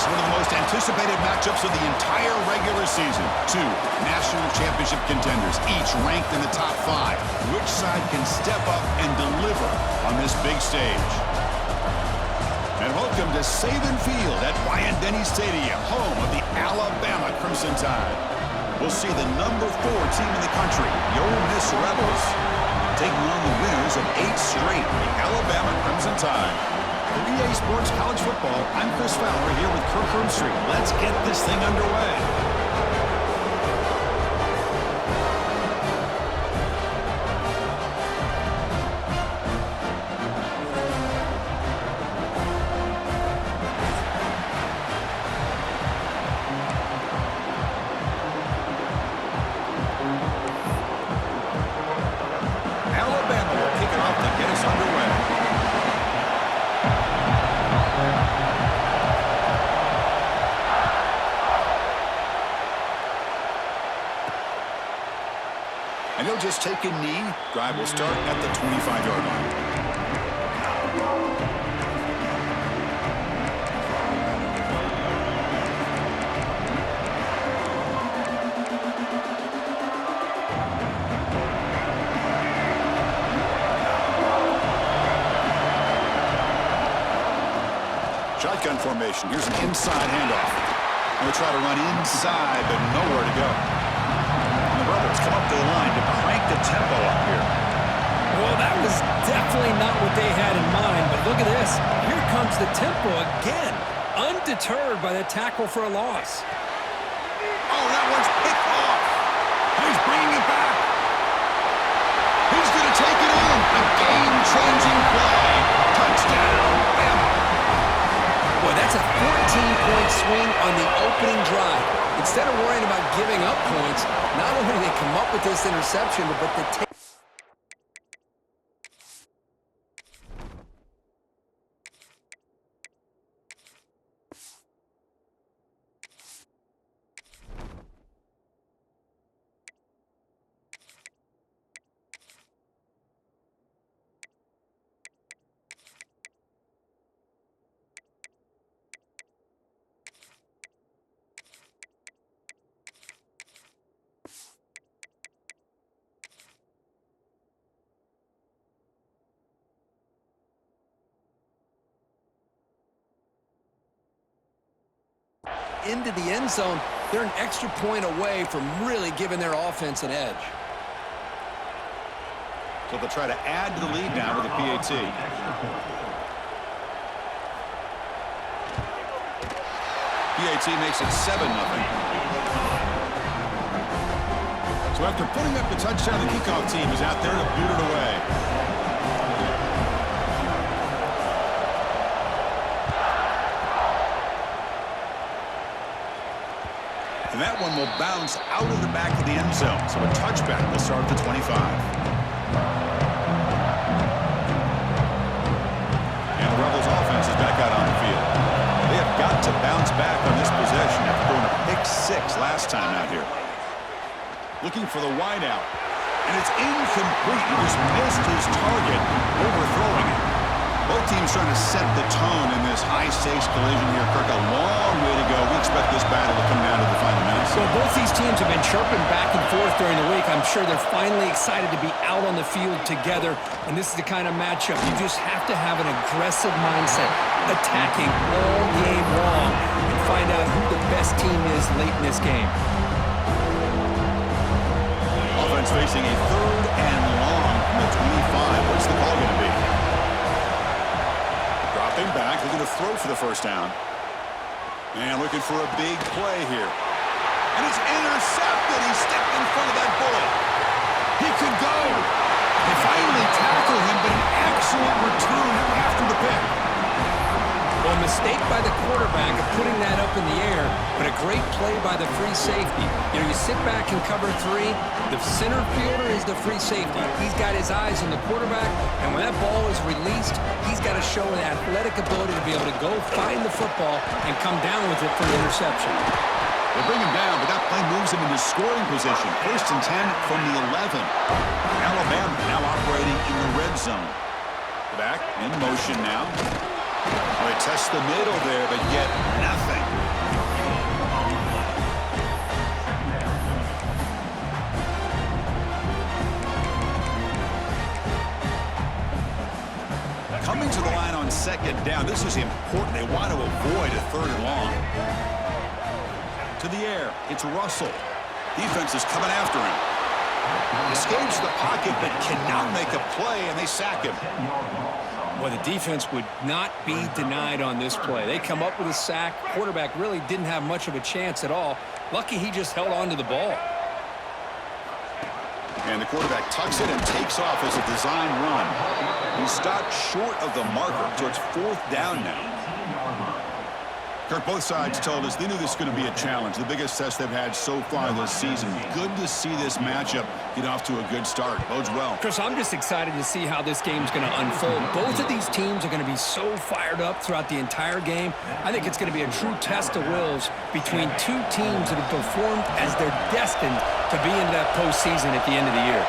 next. One of the most anticipated matchups of the entire regular season. Two national championship contenders, each ranked in the top 5. Which side can step up and deliver on this big stage? And welcome to Saban Field at Bryant-Denny Stadium, home of the Alabama Crimson Tide. We'll see the number 4 team in the country, the OleMiss Rebels, taking on the winners of 8 straight, the Alabama Crimson Tide. For EA Sports College Football, I'm Chris Fowler here with Kirk Herbstreit. Let's get this thing underway. Alabama will kick it off to get us underway. And he'll just take a knee. Drive will start at the 25-yard line. Shotgun formation. Here's an inside handoff. They'll try to run inside, but nowhere to go. And the brothers come up to the line to crank the tempo up here. Well, that was definitely not what they had in mind, but look at this. Here comes the tempo again, undeterred by the tackle for a loss. Oh, that one's picked off. He's bringing it back. He's going to take it in. A game-changing play. Touchdown, Bama. Boy, that's a 14-point swing on the opening drive. Instead of worrying about giving up points, not only did they come up with this interception, but they take. Into the end zone, they're an extra point away from really giving their offense an edge. So they'll try to add to the lead now with a PAT. PAT makes it 7-0. So after putting up the touchdown, the kickoff team is out there to boot it away. And that one will bounce out of the back of the end zone. So a touchback will start at the 25. And the Rebels offense is back out on the field. They have got to bounce back on this possession after throwing a pick 6 last time out here. Looking for the wide out. And it's incomplete. He just missed his target, overthrowing it. Both teams trying to set the tone in this high-stakes collision here. Kirk, a long way to go. We expect this battle to come down to the final minutes. So both these teams have been chirping back and forth during the week. I'm sure they're finally excited to be out on the field together. And this is the kind of matchup you just have to have an aggressive mindset, attacking all game long, and find out who the best team is late in this game. Offense facing a 3rd and long from the 25. What's the call going to be? Dropping back, looking to throw for the first down. And looking for a big play here. And it's intercepted. He stepped in front of that bullet. He could go. They finally tackle him, but an excellent return after the pick. Well, a mistake by the quarterback of putting that up in the air, but a great play by the free safety. You know, you sit back and cover 3. The center fielder is the free safety. He's got his eyes on the quarterback, and when that ball is released, he's got to show an athletic ability to be able to go find the football and come down with it for the interception. They bring him down, but that play moves him into scoring position. 1st and 10 from the 11. Alabama now operating in the red zone. Back in motion now. Well, they test the middle there, but get nothing. Coming to the line on second down. This is important. They want to avoid a third and long. To the air. It's Russell. Defense is coming after him. Escapes the pocket, but cannot make a play, and they sack him. Well, the defense would not be denied on this play. They come up with a sack. Quarterback really didn't have much of a chance at all. Lucky he just held on to the ball. And the quarterback tucks it and takes off as a design run. He stopped short of the marker, so it's fourth down now. Kirk, both sides told us they knew this was going to be a challenge, the biggest test they've had so far this season. Good to see this matchup get off to a good start. Bodes well. Chris, I'm just excited to see how this game's going to unfold. Both of these teams are going to be so fired up throughout the entire game. I think it's going to be a true test of wills between two teams that have performed as they're destined to be into that postseason at the end of the year.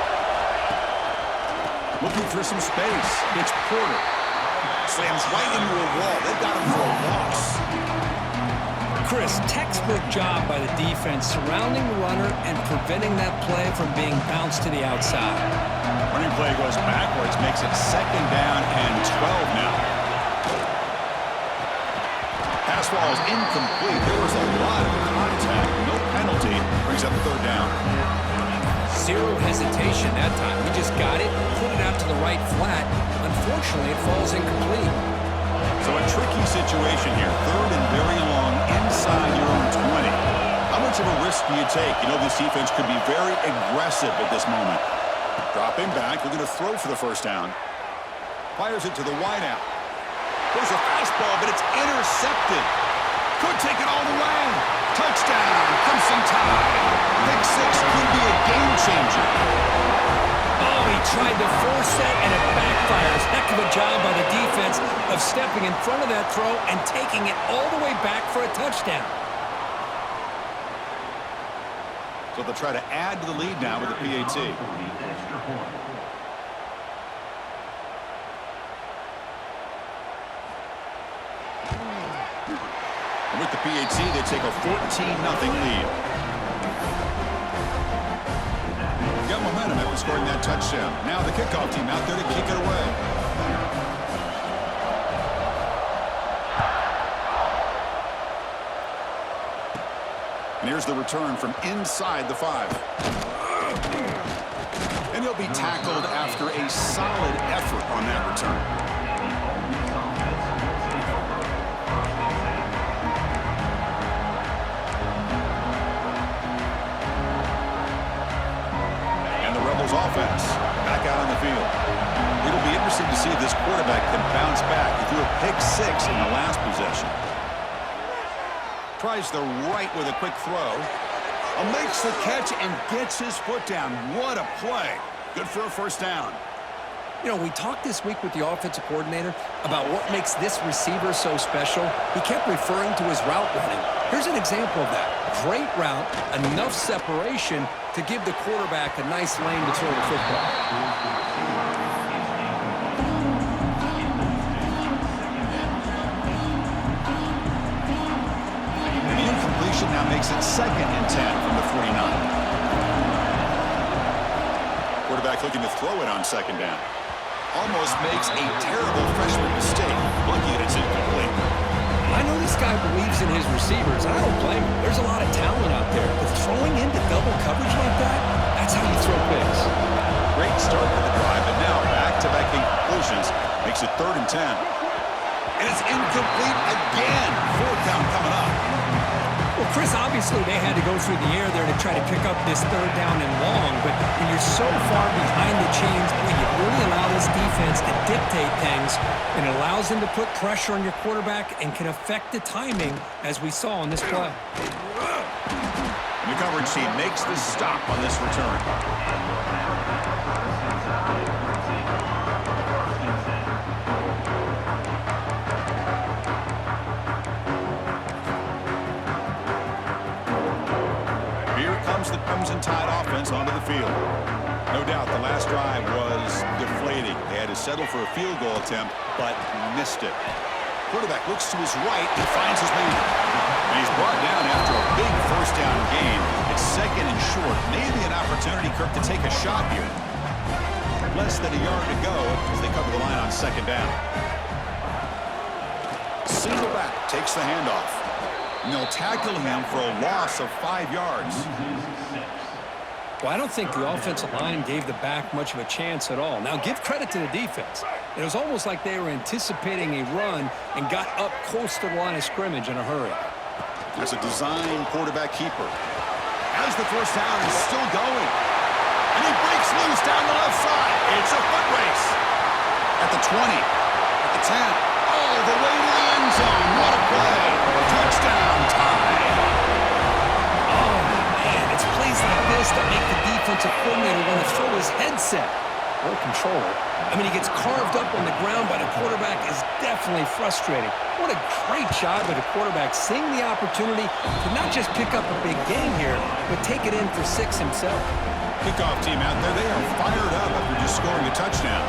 Looking for some space. It's Porter. Slams right into a wall. They've got him for a loss. Chris, textbook job by the defense surrounding the runner and preventing that play from being bounced to the outside. Running play goes backwards, makes it second down and 12 now. Pass ball is incomplete. There was a lot of contact. No penalty. Brings up third down. Zero hesitation that time. We just got it, put it out to the right flat. Unfortunately, it falls incomplete. So a tricky situation here. Third and very long inside your own 20. How much of a risk do you take? You know this defense could be very aggressive at this moment. Dropping back. We're going to throw for the first down. Fires it to the wideout. There's a fastball, but it's intercepted. Could take it all the way. Touchdown. Crimson Tide. Pick six could be a game changer. Oh, he tried to force it, and it backfires. Heck of a job by the defense of stepping in front of that throw and taking it all the way back for a touchdown. So they'll try to add to the lead now with the PAT. And with the PAT, they take a 14-0 lead. Got momentum after scoring that touchdown. Now the kickoff team out there to kick it away. And here's the return from inside the 5. And he'll be tackled after a solid effort on that return. Offense back out on the field. It'll be interesting to see if this quarterback can bounce back. He threw a pick 6 in the last possession. Tries the right with a quick throw. Makes the catch and gets his foot down. What a play. Good for a first down. You know, we talked this week with the offensive coordinator about what makes this receiver so special. He kept referring to his route running. Here's an example of that. Great route, enough separation to give the quarterback a nice lane to throw the football. And the incompletion now makes it 2nd and 10 from the 49. Quarterback looking to throw it on second down. Almost makes a terrible freshman mistake. Lucky that it's incomplete. I know this guy believes in his receivers. I don't blame him. There's a lot of talent out there. But throwing into double coverage like that, that's how you throw picks. Great start to the drive, but now back-to-back incompletions makes it 3rd and 10. And it's incomplete again. 4th down coming up. Well, Chris, obviously they had to go through the air there to try to pick up this 3rd down and long, but when you're so far behind the chains, boy, you really allow this defense to dictate things, and it allows them to put pressure on your quarterback and can affect the timing, as we saw on this play. And the coverage team makes the stop on this return. The Crimson Tide offense onto the field. No doubt the last drive was deflating. They had to settle for a field goal attempt, but missed it. quarterback looks to his right and finds his man. And he's brought down after a big first down gain. It's second and short. Maybe an opportunity, Kirk, to take a shot here. Less than a yard to go as they cover the line on second down. Single back takes the handoff. And they'll tackle him for a loss of 5 yards. Well, I don't think the offensive line gave the back much of a chance at all. Now, give credit to the defense. It was almost like they were anticipating a run and got up close to the line of scrimmage in a hurry. That's a design quarterback keeper. As the first down is still going. And he breaks loose down the left side. It's a foot race. At the 20. At the 10. All the way to the end zone. What a play. Touchdown time. Oh, man, it's plays like this that make the defensive coordinator want to throw his headset or controller. I mean, he gets carved up on the ground by the quarterback is definitely frustrating. What a great job by the quarterback seeing the opportunity to not just pick up a big game here, but take it in for 6 himself. Kickoff team out there, they are fired up after just scoring a touchdown.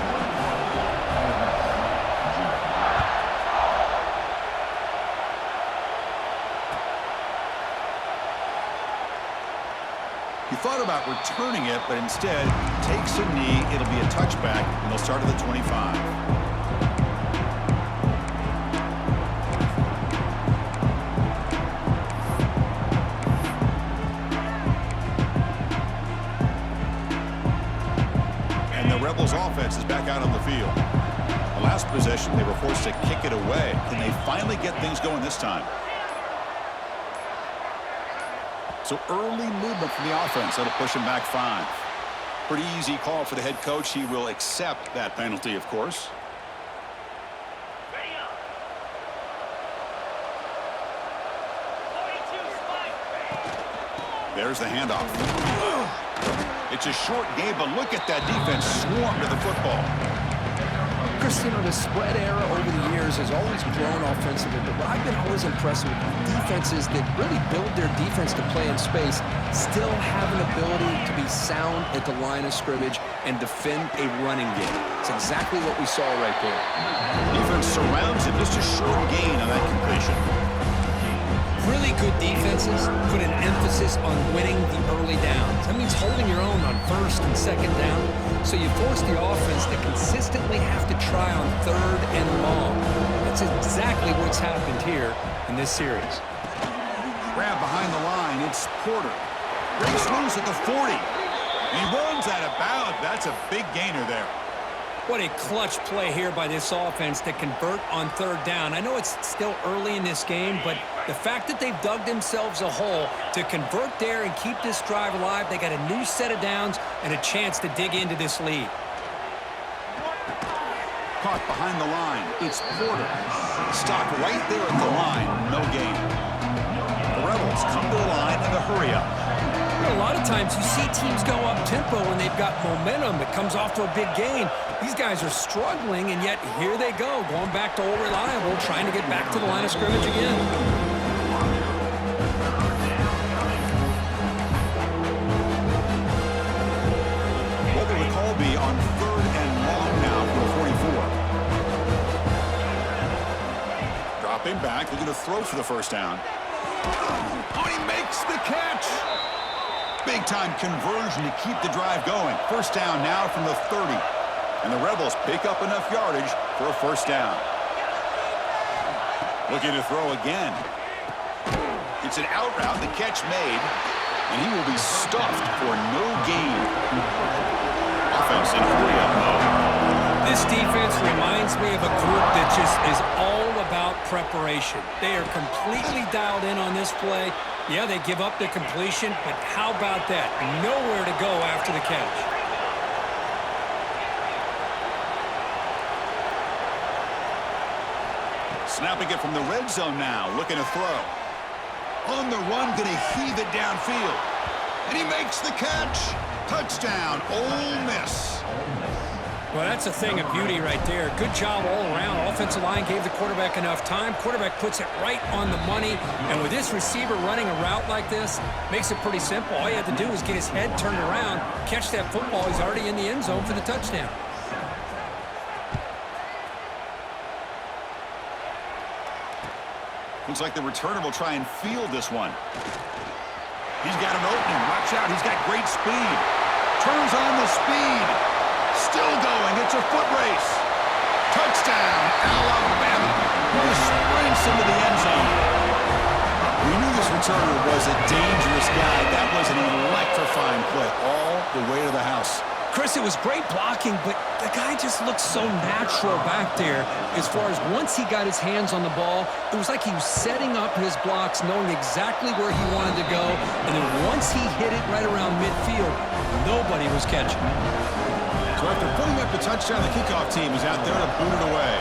He thought about returning it, but instead takes a knee. It'll be a touchback, and they'll start at the 25. And the Rebels offense is back out on the field. The last possession, they were forced to kick it away. Can they finally get things going this time? So early movement from the offense. That'll push him back 5. Pretty easy call for the head coach. He will accept that penalty, of course. There's the handoff. It's a short game, but look at that defense swarm to the football. Chris, you know, the spread era over the years has always grown offensively, but what I've been always impressed with defenses that really build their defense to play in space still have an ability to be sound at the line of scrimmage and defend a running game. It's exactly what we saw right there. Defense surrounds him. Just a short gain on that completion. Really good defenses put an emphasis on winning the early downs. That means holding your own on first and second down. So you force the offense to consistently have to try on third and long. That's exactly what's happened here in this series. Grab behind the line. It's Porter. Breaks loose at the 40. He runs out of bounds. That's a big gainer there. What a clutch play here by this offense to convert on third down. I know it's still early in this game, but the fact that they've dug themselves a hole to convert there and keep this drive alive, they got a new set of downs and a chance to dig into this lead. Caught behind the line. It's Porter. Stopped right there at the line. No gain. The Rebels come to the line in the hurry up. A lot of times you see teams go up-tempo when they've got momentum that comes off to a big gain. These guys are struggling, and yet here they go, going back to old reliable, trying to get back to the line of scrimmage again. What will the call be on third and long now from the 44? Dropping back, looking to throw for the first down. Oh, he makes the catch! Big-time conversion to keep the drive going. First down now from the 30. And the Rebels pick up enough yardage for a first down. Looking to throw again. It's an out route, the catch made, and he will be stuffed for no gain. Offense in hurry-up mode. This defense reminds me of a group that just is all about preparation. They are completely dialed in on this play. Yeah, they give up the completion, but how about that? Nowhere to go after the catch. Snapping it from the red zone now, looking to throw. On the run, going to heave it downfield. And he makes the catch. Touchdown, Ole Miss. Well, that's a thing of beauty right there. Good job all around. Offensive line gave the quarterback enough time. Quarterback puts it right on the money. And with this receiver running a route like this, makes it pretty simple. All you have to do is get his head turned around, catch that football. He's already in the end zone for the touchdown. Looks like the returner will try and field this one. He's got an opening. Watch out. He's got great speed. Turns on the speed. Still going. It's a foot race. Touchdown, Alabama. He sprints into the end zone. We knew this returner was a dangerous guy. That was an electrifying play all the way to the house. Chris, it was great blocking, but the guy just looked so natural back there. As far as once he got his hands on the ball, it was like he was setting up his blocks, knowing exactly where he wanted to go. And then once he hit it right around midfield, nobody was catching. So after putting up the touchdown, the kickoff team is out there to boot it away.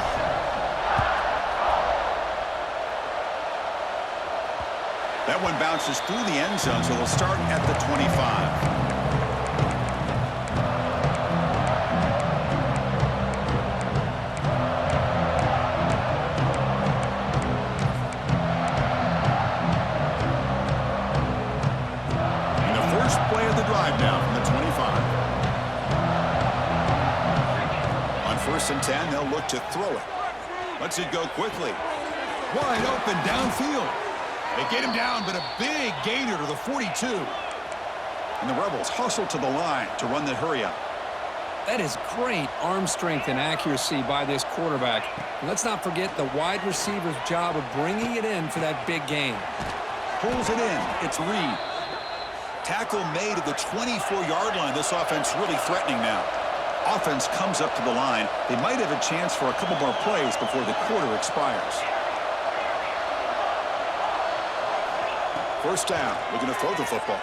That one bounces through the end zone, so they'll start at the 25. Play of the drive now from the 25. On 1st and 10, they'll look to throw it. Lets it go quickly. Wide open downfield. They get him down, but a big gainer to the 42. And the Rebels hustle to the line to run the hurry up. That is great arm strength and accuracy by this quarterback. And let's not forget the wide receiver's job of bringing it in for that big gain. Pulls it in. It's Reed. Tackle made at the 24-yard line. This offense really threatening now. Offense comes up to the line. They might have a chance for a couple more plays before the quarter expires. First down. Looking to throw the football.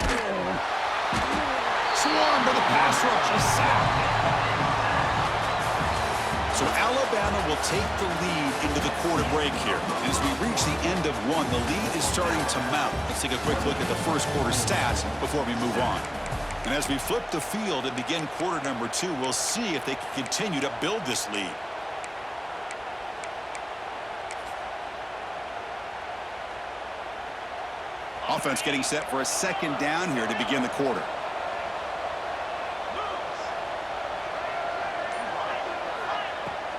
Swarmed by the pass rush. A sack. So Alabama will take the lead into the quarter break here. And as we reach the end of one, the lead is starting to mount. Let's take a quick look at the first quarter stats before we move on. And as we flip the field and begin quarter number 2, we'll see if they can continue to build this lead. Offense getting set for a second down here to begin the quarter.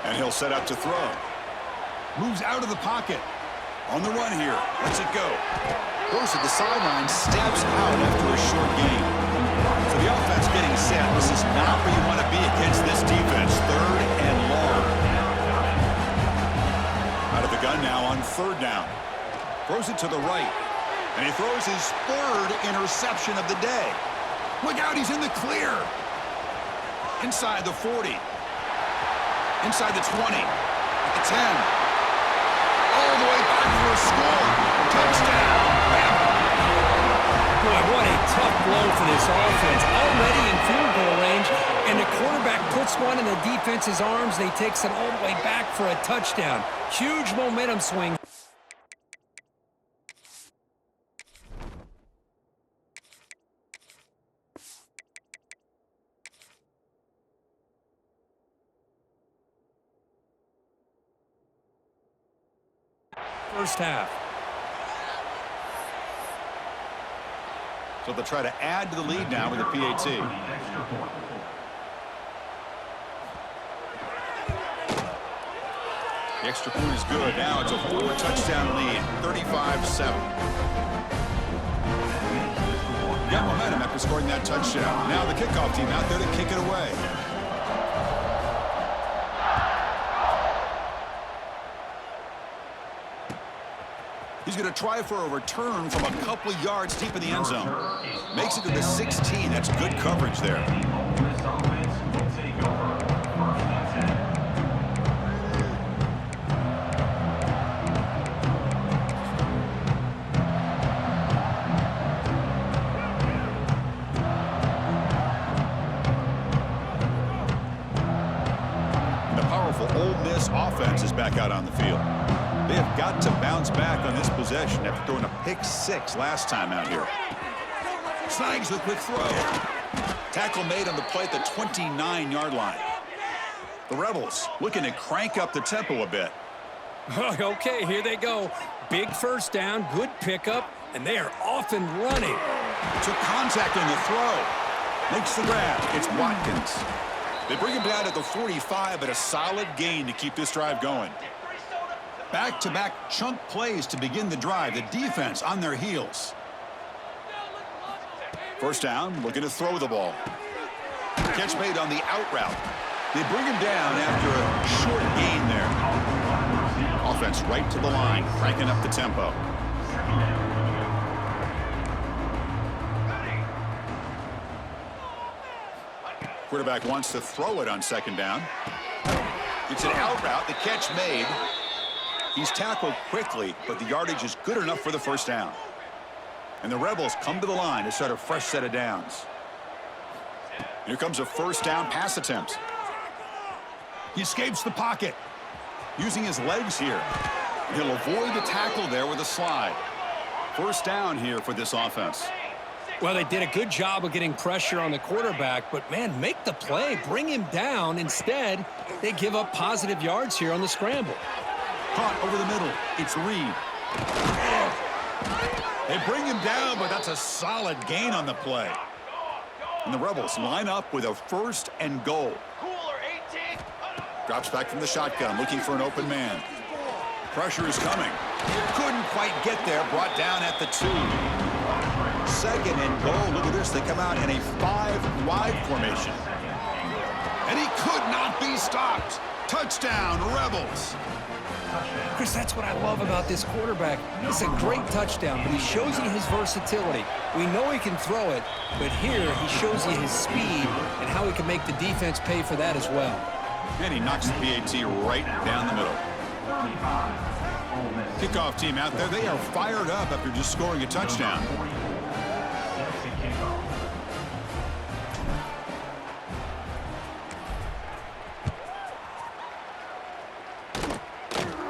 And he'll set up to throw. Moves out of the pocket. On the run here. Lets it go. Goes to the sideline. Steps out after a short gain. So the offense getting set. This is not where you want to be against this defense. 3rd and long. Out of the gun now on 3rd down. Throws it to the right. And he throws his 3rd interception of the day. Look out. He's in the clear. Inside the 40. Inside the 20, at the 10, all the way back for a score. Touchdown, Bama. Boy, what a tough blow for this offense. Already in field goal range, and the quarterback puts one in the defense's arms, and he takes it all the way back for a touchdown. Huge momentum swing. First half. So they'll try to add to the lead now with a PAT. The extra point is good. Now it's a 4-touchdown lead, 35-7. Got momentum after scoring that touchdown. Now the kickoff team out there to kick it away. He's going to try for a return from a couple of yards deep in the end zone. Makes it to the 16. That's good coverage there. And the powerful Ole Miss offense is back out on the field. They have got to bounce back on this possession after throwing a pick-6 last time out here. Snags the quick throw. Tackle made on the play at the 29-yard line. The Rebels looking to crank up the tempo a bit. Okay, here they go. Big first down, good pickup, and they are off and running. Took contact on the throw. Makes the grab. It's Watkins. They bring him down at the 45, but a solid gain to keep this drive going. Back-to-back chunk plays to begin the drive. The defense on their heels. First down, looking to throw the ball. Catch made on the out route. They bring him down after a short gain there. Offense right to the line, cranking up the tempo. Quarterback wants to throw it on second down. It's an out route. The catch made. He's tackled quickly, but the yardage is good enough for the first down. And the Rebels come to the line to start a fresh set of downs. Here comes a first down pass attempt. He escapes the pocket, using his legs here. He'll avoid the tackle there with a slide. First down here for this offense. Well, they did a good job of getting pressure on the quarterback, but, man, make the play, bring him down. Instead, they give up positive yards here on the scramble. Caught over the middle. It's Reed. They bring him down, but that's a solid gain on the play. And the Rebels line up with a first and goal. Drops back from the shotgun, looking for an open man. Pressure is coming. Couldn't quite get there, brought down at the 2. Second and goal. Look at this. They come out in a 5-wide formation. And he could not be stopped. Touchdown, Rebels. Chris, that's what I love about this quarterback. It's a great touchdown, but he shows you his versatility. We know he can throw it, but here he shows you his speed and how he can make the defense pay for that as well. And he knocks the PAT right down the middle. Kickoff team out there. They are fired up after just scoring a touchdown.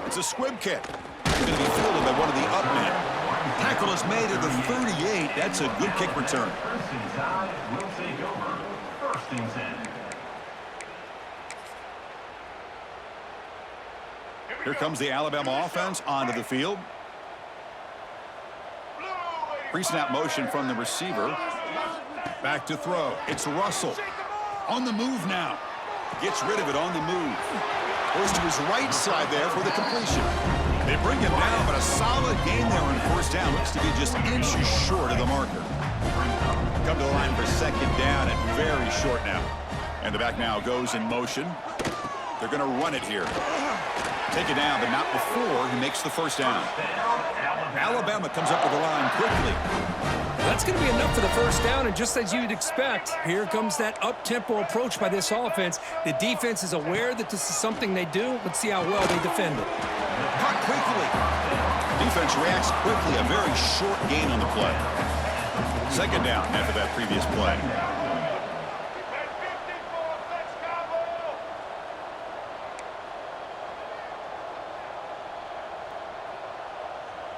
It's a squib kick. It's going to be fielded by one of the up men. Tackle is made at the 38. That's a good kick return. Here comes the Alabama offense onto the field. Pre-snap motion from the receiver. Back to throw. It's Russell. On the move now. Gets rid of it on the move. Goes to his right side there for the completion. They bring him down, but a solid gain there on first down. Looks to be just inches short of the marker. Come to the line for second down and very short now. And the back now goes in motion. They're going to run it here. Take it down, but not before he makes the first down. Alabama comes up with the line quickly. That's going to be enough for the first down, and just as you'd expect, here comes that up-tempo approach by this offense. The defense is aware that this is something they do. Let's see how well they defend it. Caught quickly. Defense reacts quickly. A very short gain on the play. Second down after that previous play.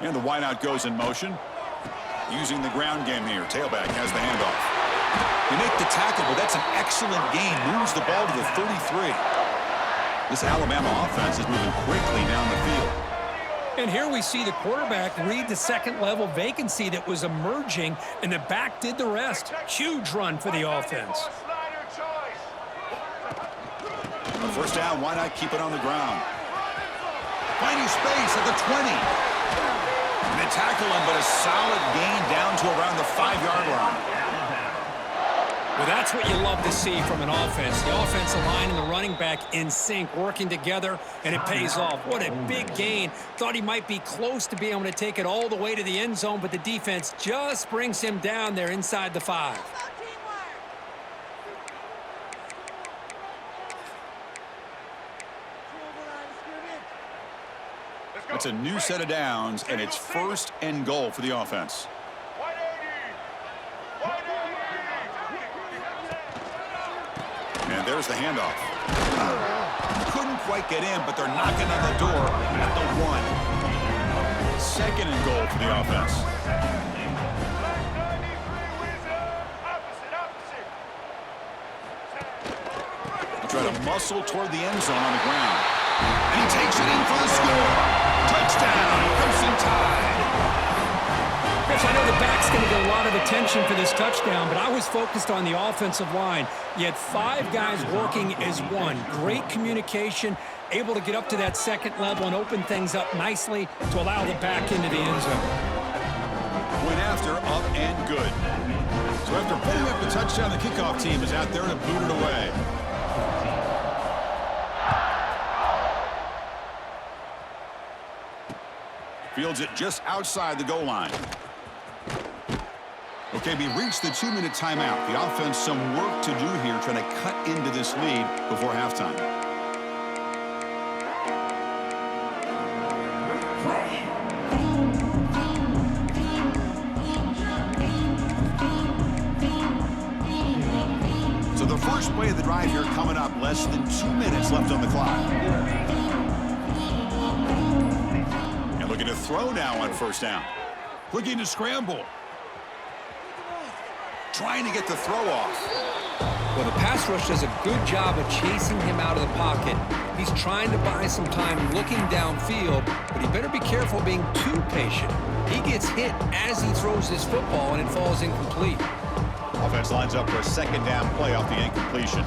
And the wideout goes in motion. Using the ground game here. Tailback has the handoff. They make the tackle, but that's an excellent gain. Moves the ball to the 33. This Alabama offense is moving quickly down the field. And here we see the quarterback read the second-level vacancy that was emerging, and the back did the rest. Huge run for the offense. First down, why not keep it on the ground? Finding space at the 20. And they tackle him, but a solid gain down to around the 5-yard line. Well, that's what you love to see from an offense. The offensive line and the running back in sync, working together, and it pays off. What a big gain. Thought he might be close to being able to take it all the way to the end zone, but the defense just brings him down there inside the 5. It's a new set of downs, and it's first and goal for the offense. And there's the handoff. Couldn't quite get in, but they're knocking on the door at the 1. Second and goal for the offense. They try to muscle toward the end zone on the ground. And he takes it in for the score. Touchdown, Crimson Tide. Coach, I know the back's going to get a lot of attention for this touchdown, but I was focused on the offensive line. You had 5 guys working as one. Great communication, able to get up to that second level and open things up nicely to allow the back into the end zone. Went after, up and good. So after putting up the touchdown, the kickoff team is out there to boot it away. Fields it just outside the goal line. Okay, we reached the 2-minute timeout. The offense some work to do here trying to cut into this lead before halftime. So the first play of the drive here coming up, less than 2 minutes left on the clock. And looking to throw now on first down. Looking to scramble. Trying to get the throw off. Well, the pass rush does a good job of chasing him out of the pocket. He's trying to buy some time looking downfield, but he better be careful being too patient. He gets hit as he throws this football, and it falls incomplete. Offense lines up for a second down play off the incompletion.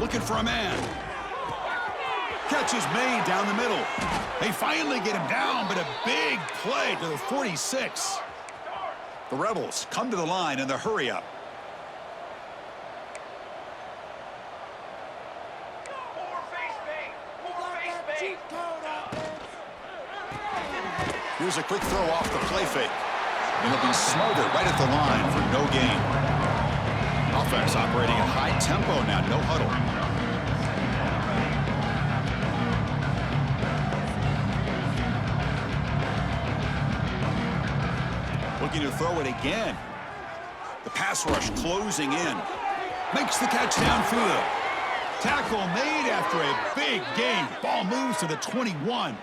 Looking for a man. Catch is made down the middle. They finally get him down, but a big play to the 46. The Rebels come to the line in the hurry-up. Here's a quick throw off the play fake. And it'll be smothered right at the line for no gain. Offense operating at high tempo now, no huddle. Looking to throw it again. The pass rush closing in. Makes the catch downfield. Tackle made after a big gain. Ball moves to the 21.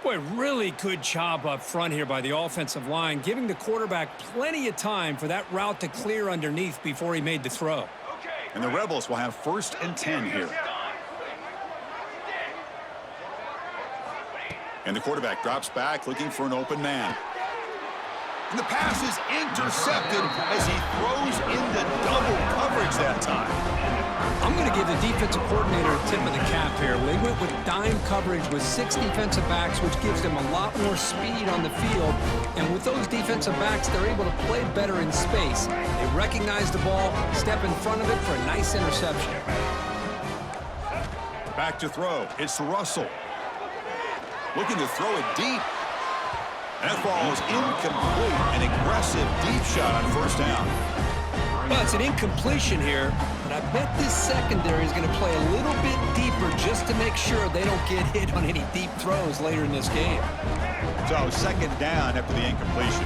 Boy, really good job up front here by the offensive line, giving the quarterback plenty of time for that route to clear underneath before he made the throw. And the Rebels will have 1st and 10 here. And the quarterback drops back looking for an open man. And the pass is intercepted as he throws into double coverage that time. I'm going to give the defensive coordinator a tip of the cap here. They went with dime coverage with 6 defensive backs, which gives them a lot more speed on the field. And with those defensive backs, they're able to play better in space. They recognize the ball, step in front of it for a nice interception. Back to throw. It's Russell. Looking to throw it deep. And that ball is incomplete. An aggressive deep shot on first down. Well, it's an incompletion here, but I bet this secondary is going to play a little bit deeper just to make sure they don't get hit on any deep throws later in this game. So, second down after the incompletion.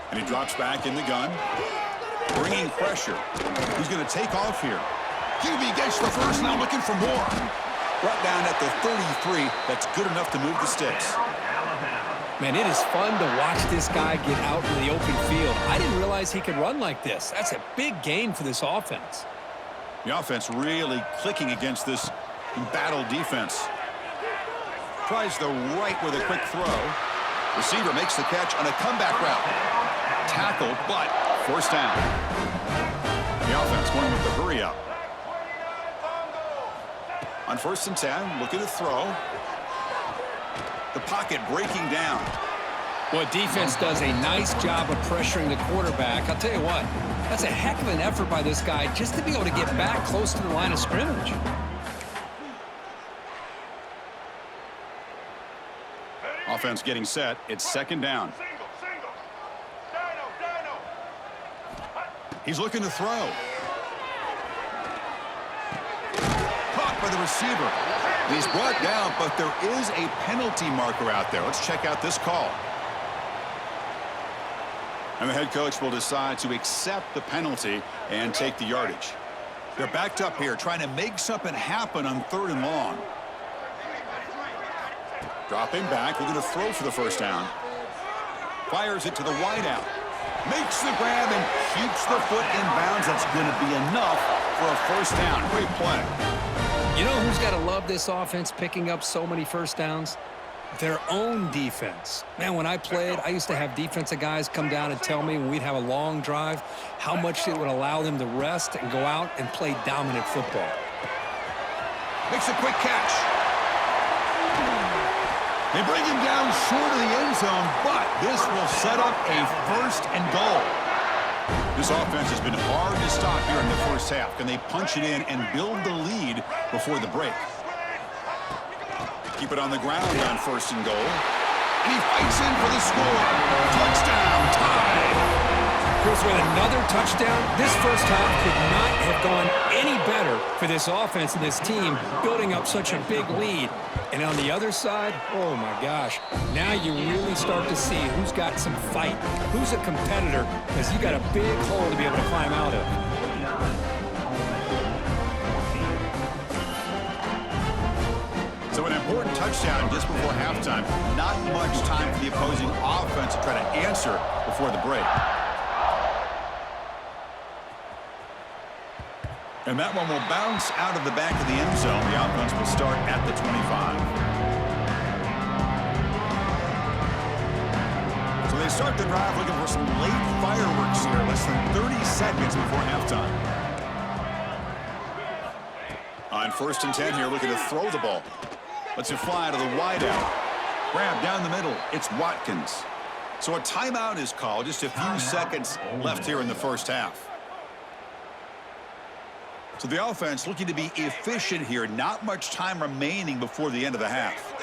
And he drops back in the gun, bringing pressure. He's going to take off here. QB gets the first, now looking for more. Brought down at the 33. That's good enough to move the sticks. Man, it is fun to watch this guy get out in the open field. I didn't realize he could run like this. That's a big gain for this offense. The offense really clicking against this embattled defense. Tries the right with a quick throw. Receiver makes the catch on a comeback route. Tackled, but first down. The offense going with the hurry-up. On 1st and 10, looking to throw. The pocket breaking down. Well, defense does a nice job of pressuring the quarterback. I'll tell you what, that's a heck of an effort by this guy just to be able to get back close to the line of scrimmage. Offense getting set. It's second down. He's looking to throw. Caught by the receiver. And he's brought down, but there is a penalty marker out there. Let's check out this call. And the head coach will decide to accept the penalty and take the yardage. They're backed up here, trying to make something happen on 3rd and long. Dropping back, looking to throw for the first down. Fires it to the wideout. Makes the grab and keeps the foot in bounds. That's going to be enough for a first down. Great play. You know who's got to love this offense picking up so many first downs? Their own defense. Man, when I played, I used to have defensive guys come down and tell me when we'd have a long drive how much it would allow them to rest and go out and play dominant football. Makes a quick catch. They bring him down short of the end zone, but this will set up a first and goal. This offense has been hard to stop here in the first half. Can they punch it in and build the lead before the break? Keep it on the ground on first and goal. And he fights in for the score. Touchdown, tied. Chris, with another touchdown, this first half could not have gone any better for this offense and this team, building up such a big lead. And on the other side, oh my gosh, now you really start to see who's got some fight, who's a competitor, because you got a big hole to be able to climb out of. So an important touchdown just before halftime. Not much time for the opposing offense to try to answer before the break. And that one will bounce out of the back of the end zone. The offense will start at the 25. So they start the drive looking for some late fireworks here. Less than 30 seconds before halftime. On first and 10 here, looking to throw the ball. Lets it fly to the wideout. Grab down the middle. It's Watkins. So a timeout is called. Just a few seconds left here in the first half. So the offense looking to be efficient here. Not much time remaining before the end of the half.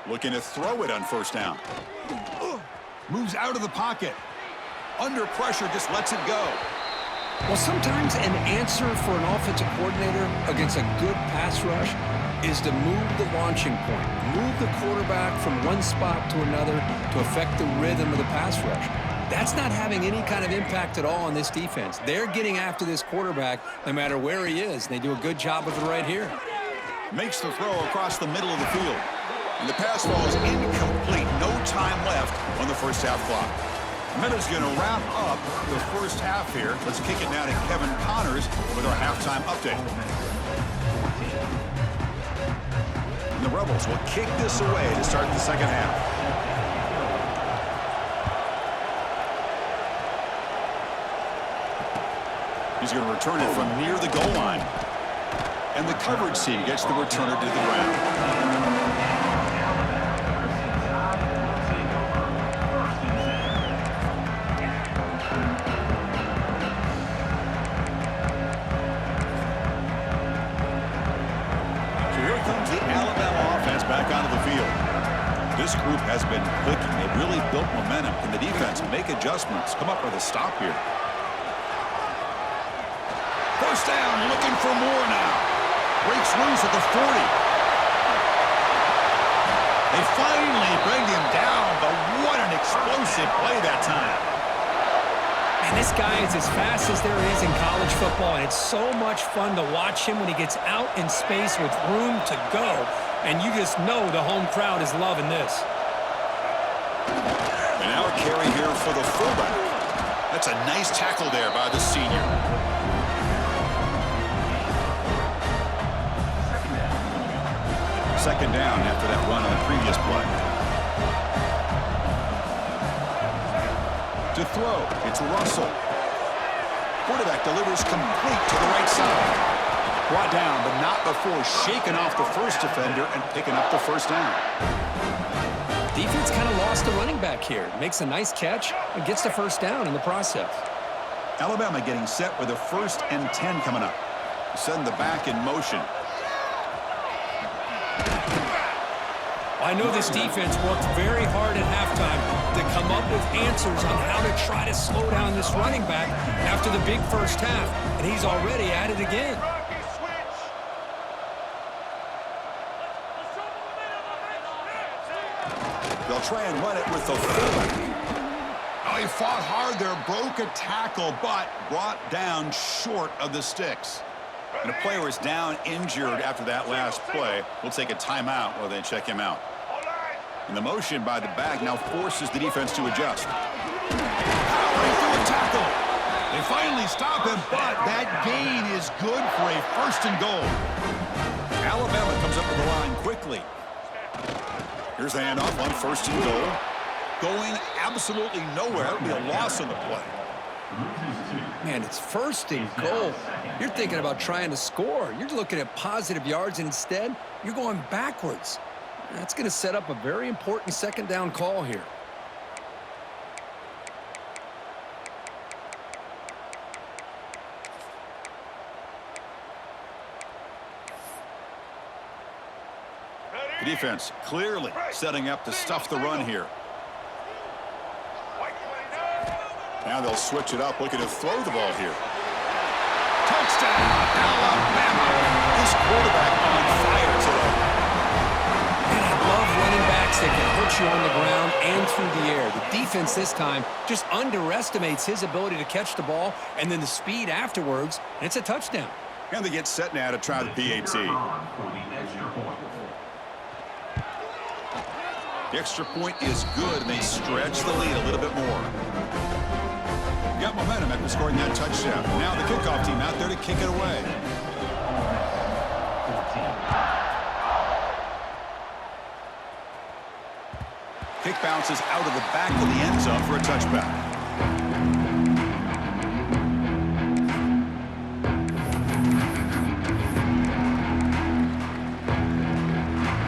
Looking to throw it on first down. Moves out of the pocket. Under pressure, just lets it go. Well, sometimes an answer for an offensive coordinator against a good pass rush is to move the launching point, move the quarterback from one spot to another to affect the rhythm of the pass rush. That's not having any kind of impact at all on this defense. They're getting after this quarterback no matter where he is, and they do a good job of it right here. Makes the throw across the middle of the field. And the pass falls incomplete. No time left on the first half clock. Miller's going to wrap up the first half here. Let's kick it now to Kevin Connors with our halftime update. And the Rebels will kick this away to start the second half. He's going to return it from near the goal line. And the coverage team gets the returner to the ground. So here comes the Alabama offense back onto the field. This group has been clicking. They've really built momentum. Can the defense make adjustments? Come up with a stop here. First down, looking for more now. Breaks loose at the 40. They finally bring him down, but what an explosive play that time. And this guy is as fast as there is in college football, and it's so much fun to watch him when he gets out in space with room to go. And you just know the home crowd is loving this. And now a carry here for the fullback. That's a nice tackle there by the senior. Second down after that run on the previous play. To throw, it's Russell. Quarterback delivers complete to the right side. Brought down, but not before shaking off the first defender and picking up the first down. Defense kind of lost the running back here. Makes a nice catch and gets the first down in the process. Alabama getting set with a 1st and 10 coming up. Send the back in motion. I know this defense worked very hard at halftime to come up with answers on how to try to slow down this running back after the big first half, and he's already at it again. They'll try and run it with the fullback. Oh, he fought hard there, broke a tackle, but brought down short of the sticks. And a player is down injured after that last play. We'll take a timeout while they check him out. And the motion by the back now forces the defense to adjust. Powering through a tackle. They finally stop him, but that gain is good for a 1st and goal. Alabama comes up with the line quickly. Here's the handoff on 1st and goal. Going absolutely nowhere. It'll be a loss on the play. Man, it's 1st and goal. You're thinking about trying to score. You're looking at positive yards, and instead, you're going backwards. That's going to set up a very important 2nd down call here. The defense clearly setting up to stuff the run here. Now they'll switch it up, looking to throw the ball here. Touchdown, Alabama. This quarterback on fire today. And I love running backs that can hurt you on the ground and through the air. The defense this time just underestimates his ability to catch the ball and then the speed afterwards, and it's a touchdown. And they get set now to try the PAT. The extra point is good, and they stretch the lead a little bit more. Got momentum after scoring that touchdown. Now the kickoff team out there to kick it away. Kick bounces out of the back of the end zone for a touchback.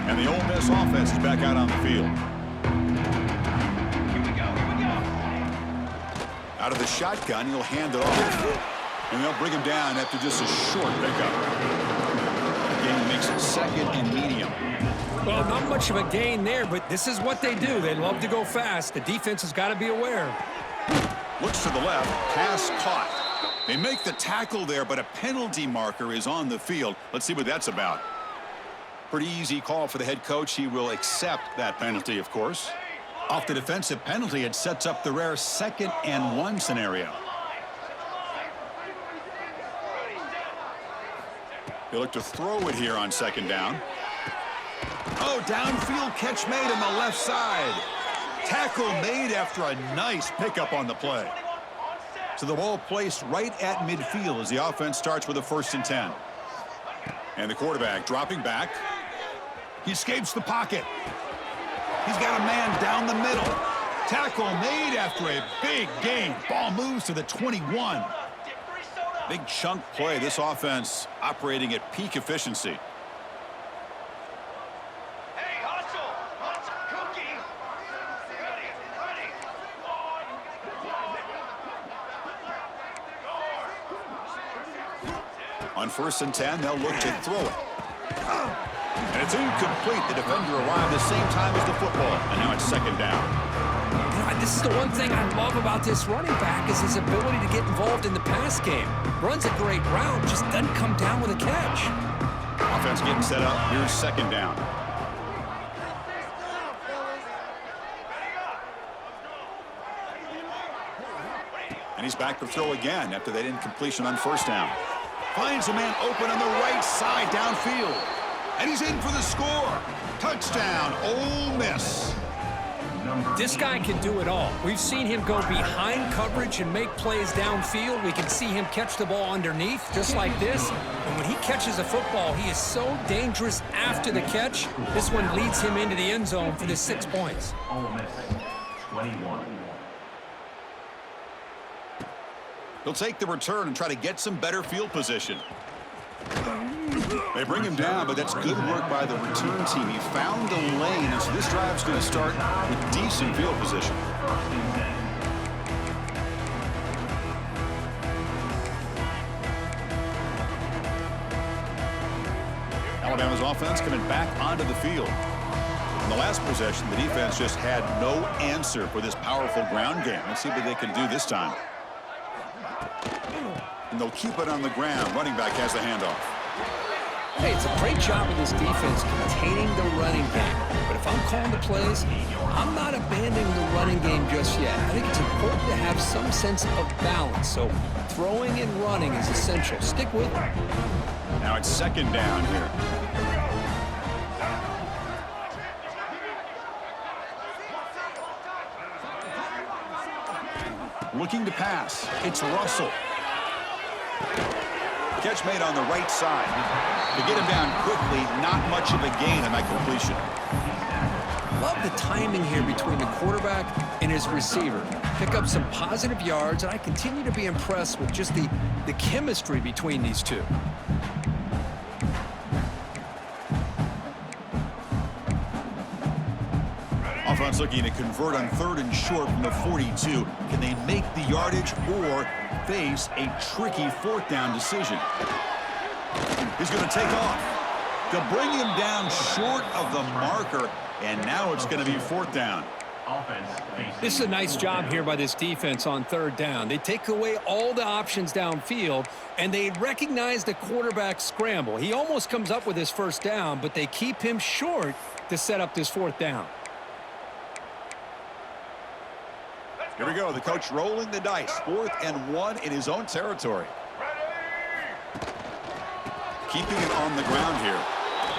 And the OleMiss offense is back out on the field. Out of the shotgun, he'll hand it off. And they'll bring him down after just a short pickup. The game makes it 2nd and medium. Well, not much of a gain there, but this is what they do. They love to go fast. The defense has got to be aware. Looks to the left, pass caught. They make the tackle there, but a penalty marker is on the field. Let's see what that's about. Pretty easy call for the head coach. He will accept that penalty, of course. Off the defensive penalty, it sets up the rare 2nd and 1 scenario. They look to throw it here on 2nd down. Oh, downfield catch made on the left side. Tackle made after a nice pickup on the play. So the ball placed right at midfield as the offense starts with a 1st and 10. And the quarterback dropping back. He escapes the pocket. He's got a man down the middle. Tackle made after a big gain. Ball moves to the 21. Big chunk play. This offense operating at peak efficiency. On 1st and 10, they'll look to throw it. And it's incomplete. The defender arrived the same time as the football. And now it's 2nd down. This is the one thing I love about this running back is his ability to get involved in the pass game. Runs a great route, just doesn't come down with a catch. Offense getting set up. Here's 2nd down. And he's back to throw again after that incompletion on 1st down. Finds a man open on the right side downfield. And he's in for the score. Touchdown, Ole Miss. This guy can do it all. We've seen him go behind coverage and make plays downfield. We can see him catch the ball underneath, just like this. And when he catches a football, he is so dangerous after the catch. This one leads him into the end zone for the 6 points. Ole Miss, 21. He'll take the return and try to get some better field position. They bring him down, but that's good work by the return team. He found the lane, and so this drive's going to start with decent field position. Alabama's offense coming back onto the field. In the last possession, the defense just had no answer for this powerful ground game. Let's see what they can do this time. And they'll keep it on the ground. Running back has the handoff. Hey, it's a great job of this defense containing the running game. But if I'm calling the plays, I'm not abandoning the running game just yet. I think it's important to have some sense of balance. So throwing and running is essential. Stick with it. Now it's 2nd down here. Looking to pass. It's Russell. Catch made on the right side. To get him down quickly, not much of a gain on that completion. Love the timing here between the quarterback and his receiver. Pick up some positive yards, and I continue to be impressed with just the chemistry between these two. Offense looking to convert on 3rd and short from the 42. Can they make the yardage or face a tricky 4th down decision? He's going to take off. They'll bring him down short of the marker, and now it's going to be 4th down. This is a nice job here by this defense on 3rd down. They take away all the options downfield, and they recognize the quarterback scramble. He almost comes up with his 1st down, but they keep him short to set up this 4th down. Here we go. The coach rolling the dice. 4th and 1 in his own territory. Keeping it on the ground here.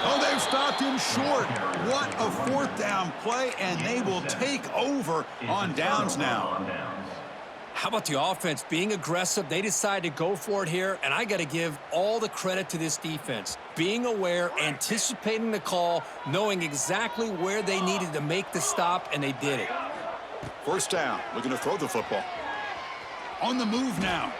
Oh, they've stopped him short. What a 4th down play, and they will take over on downs now. How about the offense being aggressive? They decide to go for it here, and I got to give all the credit to this defense. Being aware, anticipating the call, knowing exactly where they needed to make the stop, and they did it. 1st down, looking to throw the football. On the move now.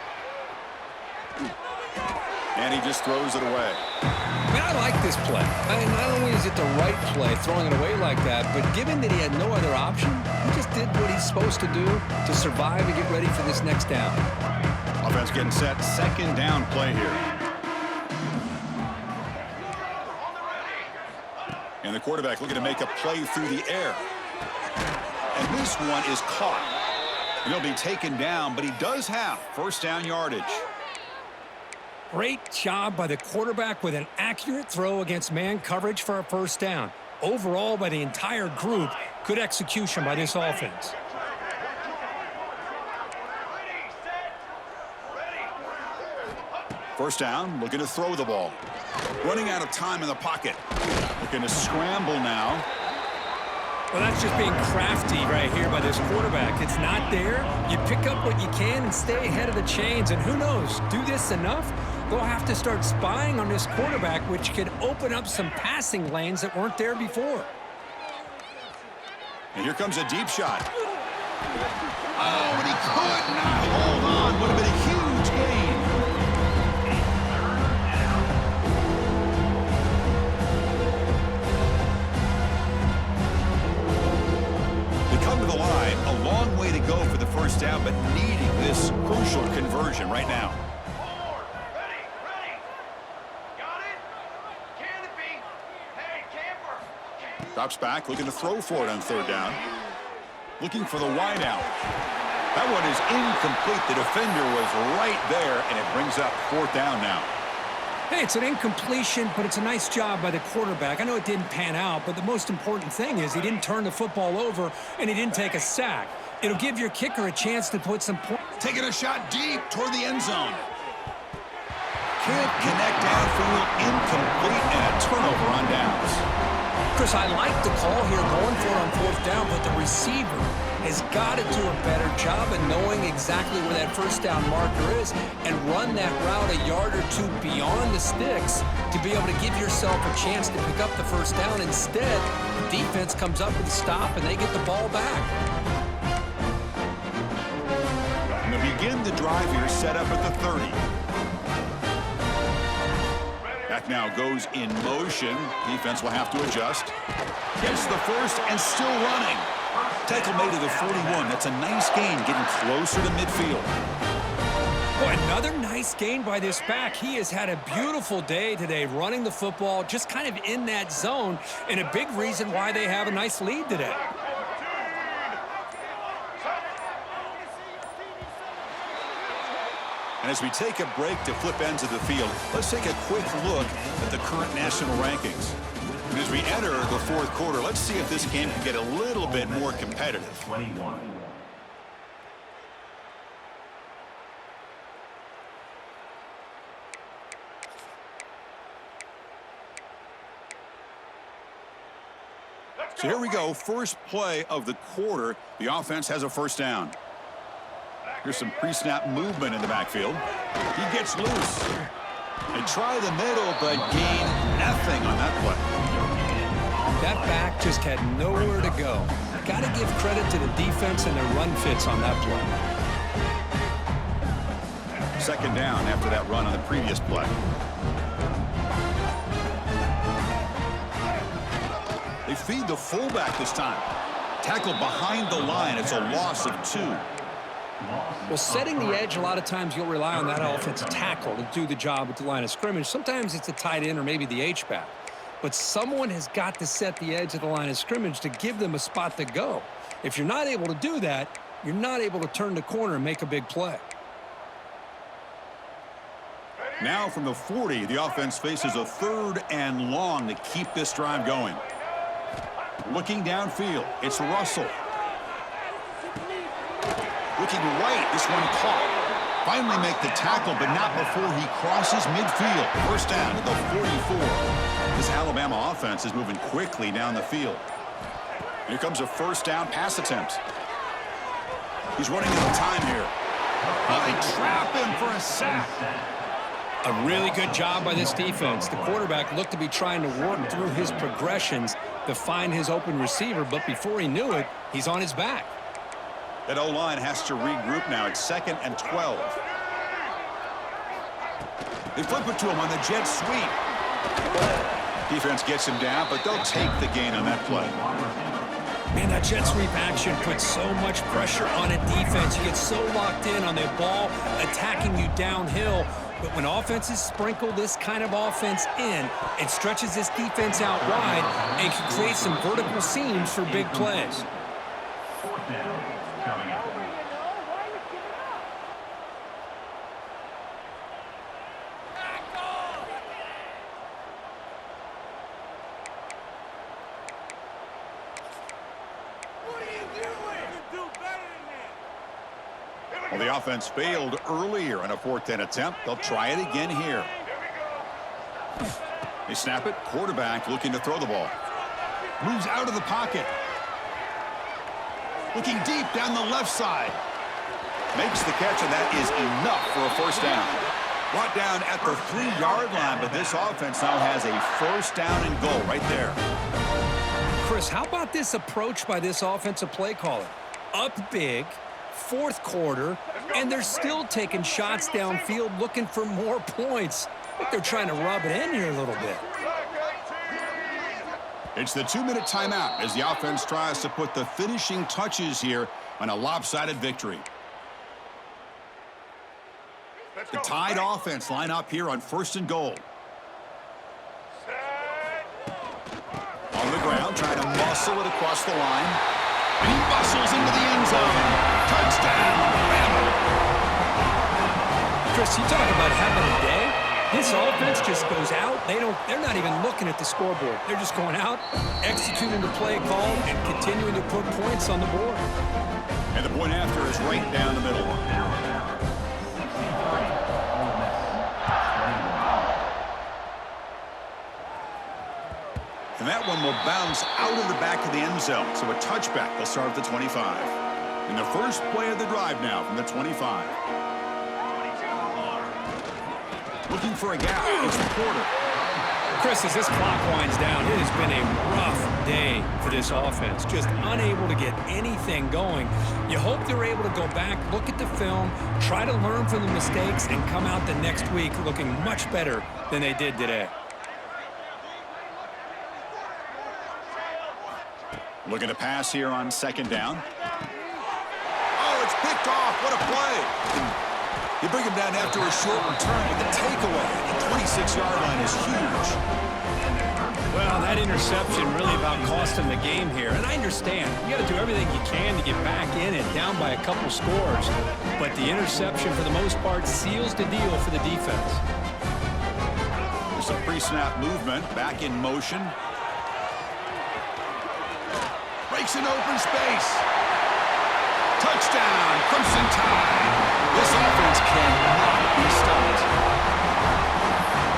And he just throws it away. I like this play. Not only is it the right play, throwing it away like that, but given that he had no other option, he just did what he's supposed to do to survive and get ready for this next down. Offense getting set. 2nd down play here. And the quarterback looking to make a play through the air. And this one is caught. He'll be taken down, but he does have 1st down yardage. Great job by the quarterback with an accurate throw against man coverage for a 1st down. Overall, by the entire group, good execution by this offense. First down, looking to throw the ball. Running out of time in the pocket. Looking to scramble now. Well, that's just being crafty right here by this quarterback. It's not there. You pick up what you can and stay ahead of the chains. And who knows, do this enough, they'll have to start spying on this quarterback, which could open up some passing lanes that weren't there before. And here comes a deep shot. Oh, and he could not hold on. Would have been a huge gain. Come to the line, a long way to go for the 1st down, but needing this crucial conversion right now. Ready. Got it? Can it be? Hey, camper. Drops back, looking to throw for it on 3rd down. Looking for the wide out. That one is incomplete. The defender was right there, and it brings up 4th down now. Hey, it's an incompletion, but it's a nice job by the quarterback. I know it didn't pan out, but the most important thing is he didn't turn the football over and he didn't take a sack. It'll give your kicker a chance to put some points. Taking a shot deep toward the end zone. Can't connect downfield, incomplete, and a turnover on downs. Chris, I like the call here going for it on 4th down, but the receiver has got to do a better job of knowing exactly where that 1st down marker is and run that route a yard or two beyond the sticks to be able to give yourself a chance to pick up the 1st down. Instead, the defense comes up with a stop and they get the ball back. And they begin the drive here, set up at the 30. Back now goes in motion. Defense will have to adjust. Gets the 1st and still running. Tackle made to the 41. That's a nice gain, getting closer to midfield. Boy, another nice gain by this back. He has had a beautiful day today running the football, just kind of in that zone, and a big reason why they have a nice lead today. And as we take a break to flip ends of the field, let's take a quick look at the current national rankings. And as we enter the 4th quarter, let's see if this game can get a little bit more competitive. 21. So here we go, first play of the quarter. The offense has a 1st down. Here's some pre-snap movement in the backfield. He gets loose. They try the middle, but gain nothing on that play. That back just had nowhere to go. Got to give credit to the defense and their run fits on that play. Second down after that run on the previous play. They feed the fullback this time. Tackle behind the line. It's a loss of 2. Well, setting the edge, a lot of times you'll rely on that offensive tackle to do the job at the line of scrimmage. Sometimes it's a tight end or maybe the H-back. But someone has got to set the edge of the line of scrimmage to give them a spot to go. If you're not able to do that, you're not able to turn the corner and make a big play. Now from the 40, the offense faces a 3rd and long to keep this drive going. Looking downfield, it's Russell. Looking right, this one caught. Finally make the tackle, but not before he crosses midfield. First down to the 44. This Alabama offense is moving quickly down the field. Here comes a first down pass attempt. He's running out of time here. They trap him for a sack. A really good job by this defense. The quarterback looked to be trying to work through his progressions to find his open receiver, but before he knew it, he's on his back. That O-line has to regroup now. It's 2nd and 12. They flip it to him on the jet sweep. Defense gets him down, but they'll take the gain on that play. Man, that jet sweep action puts so much pressure on a defense. You get so locked in on the ball attacking you downhill. But when offenses sprinkle this kind of offense in, it stretches this defense out wide and can create some vertical seams for big plays. 4th down coming up. Well, the offense failed earlier on a 4th down attempt. They'll try it again here. They snap it. Quarterback looking to throw the ball. Moves out of the pocket. Looking deep down the left side. Makes the catch, and that is enough for a first down. Brought down at the 3-yard line, but this offense now has a first down and goal right there. Chris, how about this approach by this offensive play caller? Up big, 4th quarter, and they're still taking shots downfield looking for more points. I think they're trying to rub it in here a little bit. It's the 2-minute timeout as the offense tries to put the finishing touches here on a lopsided victory. The Tide offense line up here on 1st and goal. On the ground, trying to muscle it across the line. And he muscles into the end zone. Touchdown, Alabama. Chris, you talk about having a day. This offense just goes out. They're not even looking at the scoreboard. They're just going out, executing the play call, and continuing to put points on the board. And the point after is right down the middle. And that one will bounce out of the back of the end zone. So a touchback. They'll start at the 25. And the first play of the drive now from the 25. Looking for a gap. It's the quarter. Chris, as this clock winds down, it has been a rough day for this offense. Just unable to get anything going. You hope they're able to go back, look at the film, try to learn from the mistakes, and come out the next week looking much better than they did today. Looking to pass here on 2nd down. Oh, it's picked off. What a play. You bring him down after a short return, but the takeaway at the 26-yard line is huge. Well, that interception really about cost him the game here. And I understand. You got to do everything you can to get back in and down by a couple scores. But the interception, for the most part, seals the deal for the defense. There's some pre-snap movement. Back in motion. Breaks an open space. Touchdown, Crimson Tide. This offense cannot be stopped.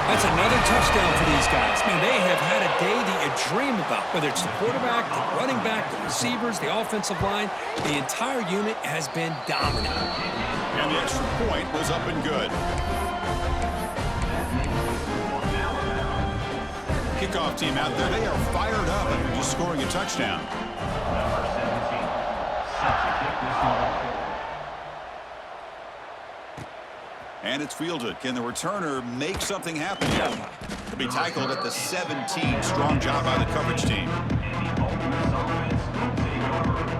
That's another touchdown for these guys. Man, they have had a day that you dream about, whether it's the quarterback, the running back, the receivers, the offensive line. The entire unit has been dominant. And the extra point was up and good. Kickoff team out there, they are fired up after just scoring a touchdown. Number 17. Set to kick this one. And it's fielded. Can the returner make something happen here? He'll be tackled at the 17. Strong job by the coverage team. And the OleMiss offense will take over.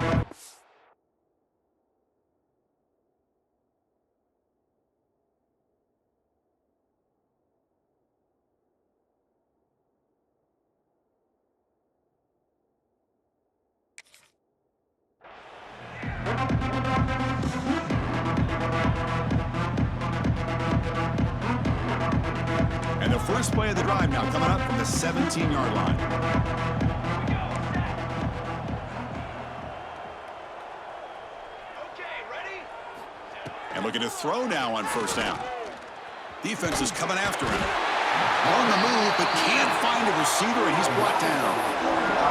And the first play of the drive now coming up from the 17-yard line. Okay, ready? And looking to throw now on first down. Defense is coming after him. On the move, but can't find a receiver, and he's brought down.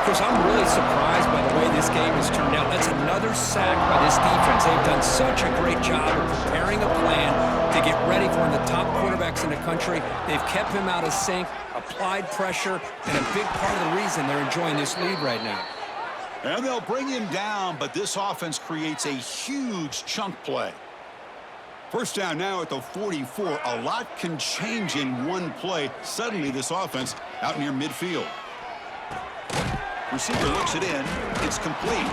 Chris, I'm really surprised by the way this game has turned out. That's another sack by this defense. They've done such a great job of preparing a plan to get ready for one of the top quarterbacks in the country. They've kept him out of sync, applied pressure, and a big part of the reason they're enjoying this lead right now. And they'll bring him down, but this offense creates a huge chunk play. First down now at the 44. A lot can change in one play. Suddenly, this offense out near midfield. Receiver looks it in. It's complete.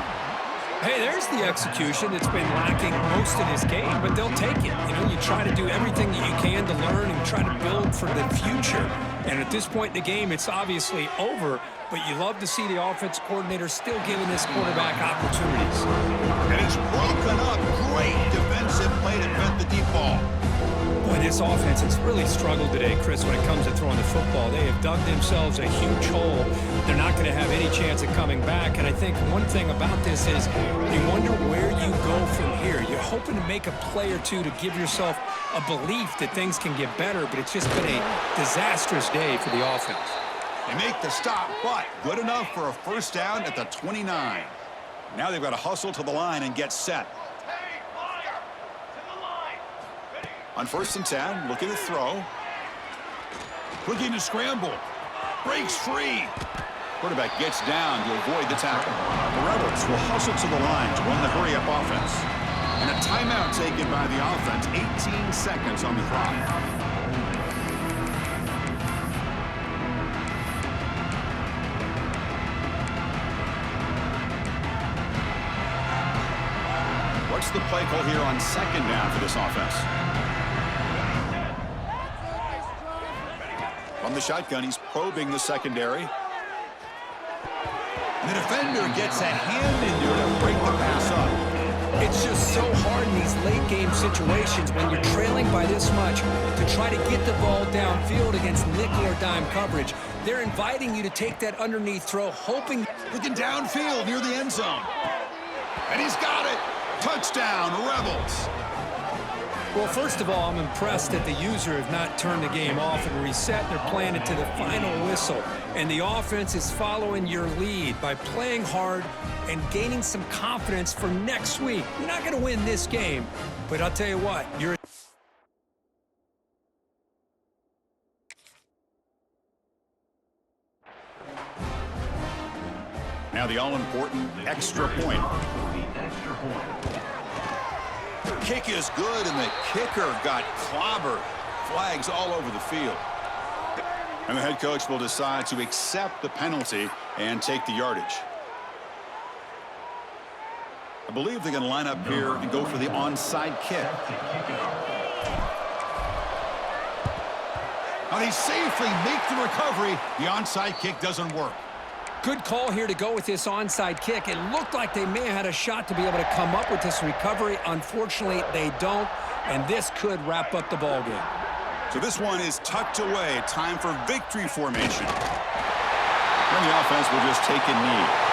Hey, there's the execution that's been lacking most of this game, but they'll take it. You know, you try to do everything that you can to learn and try to build for the future. And at this point in the game, it's obviously over, but you love to see the offense coordinator still giving this quarterback opportunities. And it's broken up. Great defensive play to prevent the deep ball. Boy, this offense has really struggled today, Chris, when it comes to throwing the football. They have dug themselves a huge hole. They're not going to have any chance of coming back. And I think one thing about this is you wonder where you go from here. You're hoping to make a play or two to give yourself a belief that things can get better, but it's just been a disastrous day for the offense. They make the stop, but good enough for a first down at the 29. Now they've got to hustle to the line and get set. Hey, line! To the line! Ready? On first and 10, looking to throw. Looking to scramble. Breaks free. Quarterback gets down to avoid the tackle. The Rebels will hustle to the line to run the hurry-up offense. And a timeout taken by the offense. 18 seconds on the clock. What's the play call here on second down for this offense? From the shotgun, he's probing the secondary. And the defender gets a hand in there to break the pass up. It's just so hard in these late-game situations when you're trailing by this much to try to get the ball downfield against nickel or dime coverage. They're inviting you to take that underneath throw, hoping... Looking downfield near the end zone. And he's got it. Touchdown, Rebels. Well, first of all, I'm impressed that the user have not turned the game off and reset. They're playing it to the final whistle. And the offense is following your lead by playing hard and gaining some confidence for next week. You're not going to win this game, but I'll tell you what, you're... Now the all-important extra point. The extra point. Kick is good, and the kicker got clobbered. Flags all over the field. And the head coach will decide to accept the penalty and take the yardage. I believe they're going to line up here and go for the onside kick. Now they safely make the recovery. The onside kick doesn't work. Good call here to go with this onside kick. It looked like they may have had a shot to be able to come up with this recovery. Unfortunately, they don't, and this could wrap up the ball game. So this one is tucked away. Time for victory formation. And the offense will just take a knee.